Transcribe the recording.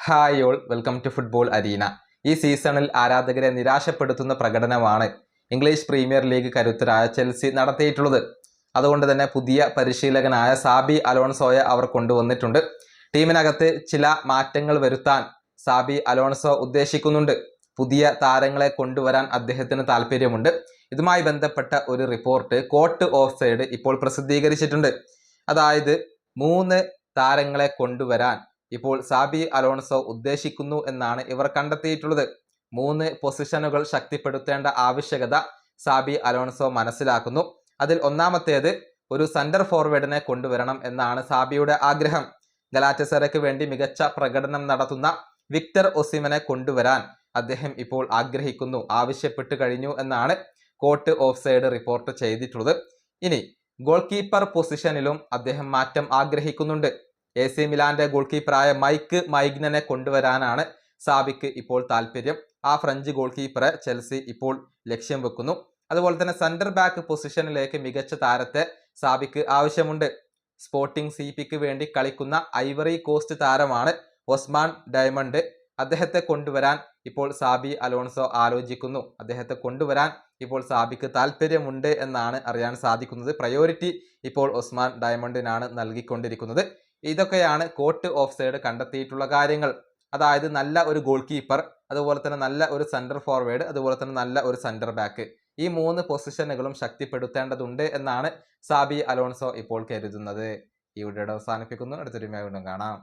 Hi all, welcome to football arena. ഈ സീസണിൽ ആരാധകരെ നിരാശപ്പെടുത്തുന്ന പ്രകടനമാണ് ഇംഗ്ലീഷ് പ്രീമിയർ ലീഗ് കരുത്തരായ ചെൽസി നടത്തിയിട്ടുള്ളത്. അതുകൊണ്ട് തന്നെ പുതിയ പരിശീലകനായ സാബി അലോൺസോയെ അവർ കൊണ്ടുവന്നിട്ടുണ്ട്. ടീമിനകത്ത് ചില മാറ്റങ്ങൾ വരുത്താൻ സാബി അലോൺസോ ഉദ്ദേശിക്കുന്നുണ്ട്. പുതിയ താരങ്ങളെ കൊണ്ടുവരാൻ അദ്ദേഹത്തിന് താല്പര്യമുണ്ട്. ഇതുമായി ബന്ധപ്പെട്ട ഒരു റിപ്പോർട്ട് കോട്ട് ഓഫ് സൈഡ് ഇപ്പോൾ പ്രസിദ്ധീകരിച്ചിട്ടുണ്ട്. അതായത് 3 താരങ്ങളെ കൊണ്ടുവരാൻ ഇപ്പോൾ സാബി അലോൺസോ ഉദ്ദേശിക്കുന്നു എന്നാണ് ഇവർ കണ്ടെത്തിയിട്ടുള്ളത്. 3 പൊസിഷനുകൾ ശക്തിപ്പെടുത്തേണ്ട ആവശ്യകത സാബി അലോൺസോ മനസ്സിലാക്കുന്നു. അതിൽ ഒന്നാമത്തേത് ഒരു സെന്റർ ഫോർവേഡിനെ കൊണ്ടുവരണം എന്നാണ് സാബിയുടെ ആഗ്രഹം. ഗലാറ്റസറയ്ക്ക് വേണ്ടി മികച്ച പ്രകടനം നടത്തുന്ന വിക്ടർ ഒസിമനെ കൊണ്ടുവരാൻ അദ്ദേഹം ഇപ്പോൾ ആഗ്രഹിക്കുന്നു, ആവശ്യപ്പെട്ടു കഴിഞ്ഞു എന്നാണ് കോട്ട് ഓഫ് സൈഡ് റിപ്പോർട്ട് ചെയ്തിട്ടുള്ളത്. ഇനി ഗോൾ കീപ്പർ പൊസിഷനിലും അദ്ദേഹം മാറ്റം ആഗ്രഹിക്കുന്നുണ്ട്. AC മിലാന്റെ ഗോൾ കീപ്പറായ മൈക്ക് മൈഗ്നനെ കൊണ്ടുവരാനാണ് സാബിക്ക് ഇപ്പോൾ താല്പര്യം. ആ ഫ്രഞ്ച് ഗോൾ കീപ്പറെ ചെൽസി ഇപ്പോൾ ലക്ഷ്യം വെക്കുന്നു. അതുപോലെ തന്നെ സെന്റർ ബാക്ക് പൊസിഷനിലേക്ക് മികച്ച താരത്തെ സാബിക്ക് ആവശ്യമുണ്ട്. സ്പോർട്ടിംഗ് CPക്ക് വേണ്ടി കളിക്കുന്ന ഐവറി കോസ്റ്റ് താരമാണ് ഒസ്മാൻ ഡയമണ്ട്. അദ്ദേഹത്തെ കൊണ്ടുവരാൻ ഇപ്പോൾ സാബി അലോൺസോ ആലോചിക്കുന്നു. അദ്ദേഹത്തെ കൊണ്ടുവരാൻ ഇപ്പോൾ സാബിക്ക് താല്പര്യമുണ്ട് എന്നാണ് അറിയാൻ സാധിക്കുന്നത്. പ്രയോറിറ്റി ഇപ്പോൾ ഒസ്മാൻ ഡയമണ്ടിനാണ് നൽകിക്കൊണ്ടിരിക്കുന്നത്. ഇതൊക്കെയാണ് കോട്ട് ഓഫ് സൈഡ് കണ്ടെത്തിയിട്ടുള്ള കാര്യങ്ങൾ. അതായത് നല്ല ഒരു ഗോൾ കീപ്പർ, അതുപോലെ തന്നെ നല്ല ഒരു സെന്റർ ഫോർവേഡ്, അതുപോലെ തന്നെ നല്ല ഒരു സെന്റർ ബാക്ക്, ഈ 3 പൊസിഷനുകളും ശക്തിപ്പെടുത്തേണ്ടതുണ്ട് എന്നാണ് സാബി അലോൺസോ ഇപ്പോൾ കരുതുന്നത്. ഈ വീഡിയോ അവസാനിപ്പിക്കുന്നു. അടുത്തൊരു വീണ്ടും കാണാം.